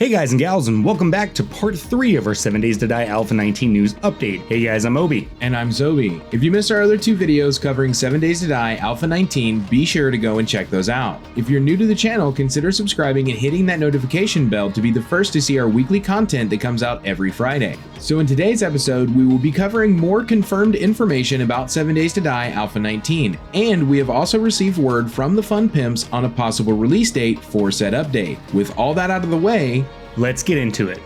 Hey guys and gals, and welcome back to part 3 of our 7 Days to Die Alpha 19 news update. Hey guys, I'm Obi. And I'm Zobi. If you missed our other 2 videos covering 7 Days to Die Alpha 19, be sure to go and check those out. If you're new to the channel, consider subscribing and hitting that notification bell to be the first to see our weekly content that comes out every Friday. So in today's episode, we will be covering more confirmed information about 7 Days to Die Alpha 19, and we have also received word from the Fun Pimps on a possible release date for said update. With all that out of the way, let's get into it.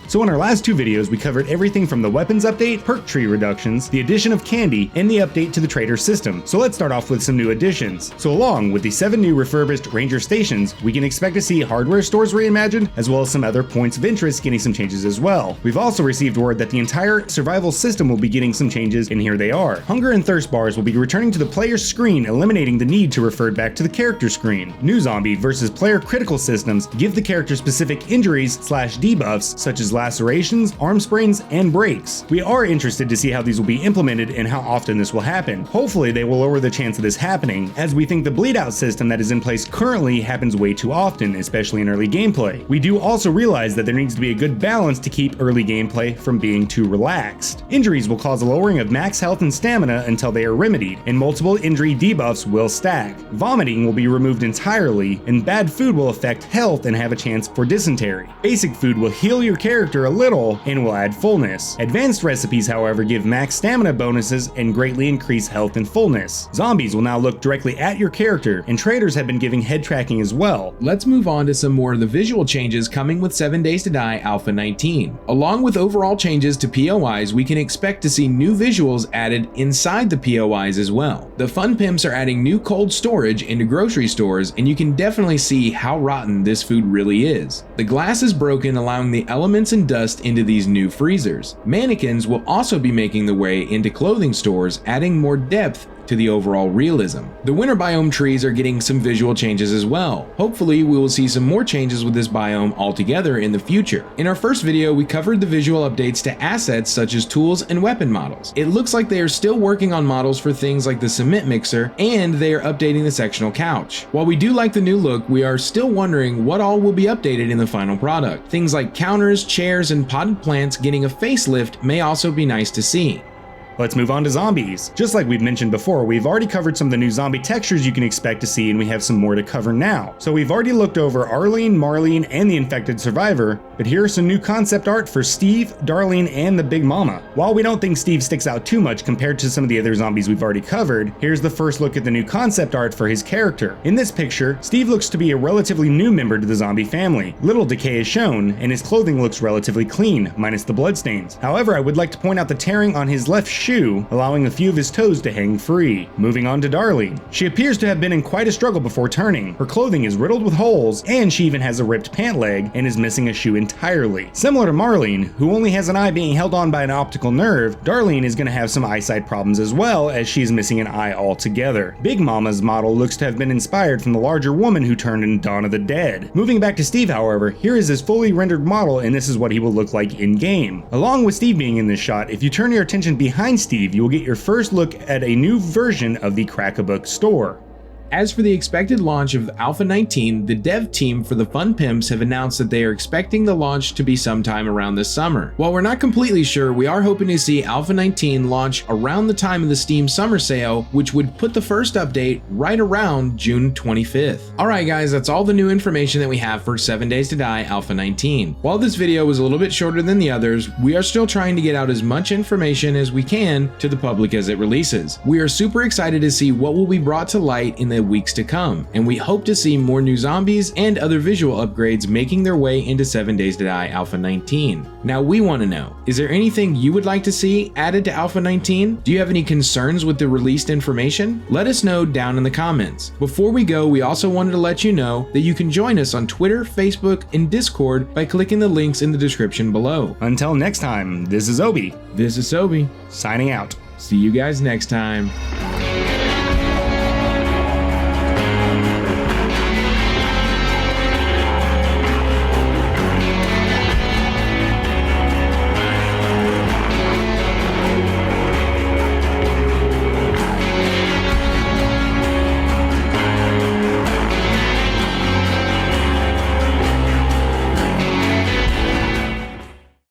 So in our last 2 videos, we covered everything from the weapons update, perk tree reductions, the addition of candy, and the update to the trader system. So let's start off with some new additions. So along with the 7 new refurbished ranger stations, we can expect to see hardware stores reimagined, as well as some other points of interest getting some changes as well. We've also received word that the entire survival system will be getting some changes, and here they are. Hunger and thirst bars will be returning to the player's screen, eliminating the need to refer back to the character screen. New zombie versus player critical systems give the character specific injuries/debuffs, such as lacerations, arm sprains, and breaks. We are interested to see how these will be implemented and how often this will happen. Hopefully they will lower the chance of this happening, as we think the bleed out system that is in place currently happens way too often, especially in early gameplay. We do also realize that there needs to be a good balance to keep early gameplay from being too relaxed. Injuries will cause a lowering of max health and stamina until they are remedied, and multiple injury debuffs will stack. Vomiting will be removed entirely, and bad food will affect health and have a chance for dysentery. Basic food will heal your character a little and will add fullness. Advanced recipes, however, give max stamina bonuses and greatly increase health and fullness. Zombies will now look directly at your character, and traders have been giving head tracking as well. Let's move on to some more of the visual changes coming with 7 Days to Die Alpha 19. Along with overall changes to POIs, we can expect to see new visuals added inside the POIs as well. The Fun Pimps are adding new cold storage into grocery stores, and you can definitely see how rotten this food really is. The glass is broken, allowing the elements and dust into these new freezers. Mannequins will also be making their way into clothing stores, adding more depth to the overall realism. The winter biome trees are getting some visual changes as well. Hopefully we will see some more changes with this biome altogether in the future. In our first video, we covered the visual updates to assets such as tools and weapon models. It looks like they are still working on models for things like the cement mixer, and they are updating the sectional couch. While we do like the new look, we are still wondering what all will be updated in the final product. Things like counters, chairs, and potted plants getting a facelift may also be nice to see. Let's move on to zombies. Just like we've mentioned before, we've already covered some of the new zombie textures you can expect to see, and we have some more to cover now. So we've already looked over Arlene, Marlene, and the infected survivor, but here are some new concept art for Steve, Darlene, and the Big Mama. While we don't think Steve sticks out too much compared to some of the other zombies we've already covered, here's the first look at the new concept art for his character. In this picture, Steve looks to be a relatively new member to the zombie family. Little decay is shown, and his clothing looks relatively clean, minus the bloodstains. However, I would like to point out the tearing on his left shoe, allowing a few of his toes to hang free. Moving on to Darlene. She appears to have been in quite a struggle before turning. Her clothing is riddled with holes, and she even has a ripped pant leg and is missing a shoe entirely. Similar to Marlene, who only has an eye being held on by an optical nerve, Darlene is going to have some eyesight problems as well, as she is missing an eye altogether. Big Mama's model looks to have been inspired from the larger woman who turned in Dawn of the Dead. Moving back to Steve, however, here is his fully rendered model, and this is what he will look like in-game. Along with Steve being in this shot, if you turn your attention behind Steve, you will get your first look at a new version of the Crack-A-Book store. As for the expected launch of Alpha 19, the dev team for the Fun Pimps have announced that they are expecting the launch to be sometime around this summer. While we're not completely sure, we are hoping to see Alpha 19 launch around the time of the Steam Summer Sale, which would put the first update right around June 25th. Alright guys, that's all the new information that we have for 7 Days to Die Alpha 19. While this video was a little bit shorter than the others, we are still trying to get out as much information as we can to the public as it releases. We are super excited to see what will be brought to light in the weeks to come, and we hope to see more new zombies and other visual upgrades making their way into 7 Days to Die Alpha 19. Now we want to know, is there anything you would like to see added to Alpha 19? Do you have any concerns with the released information? Let us know down in the comments. Before we go, we also wanted to let you know that you can join us on Twitter, Facebook, and Discord by clicking the links in the description below. Until next time, this is Obi. This is Sobi. Signing out. See you guys next time.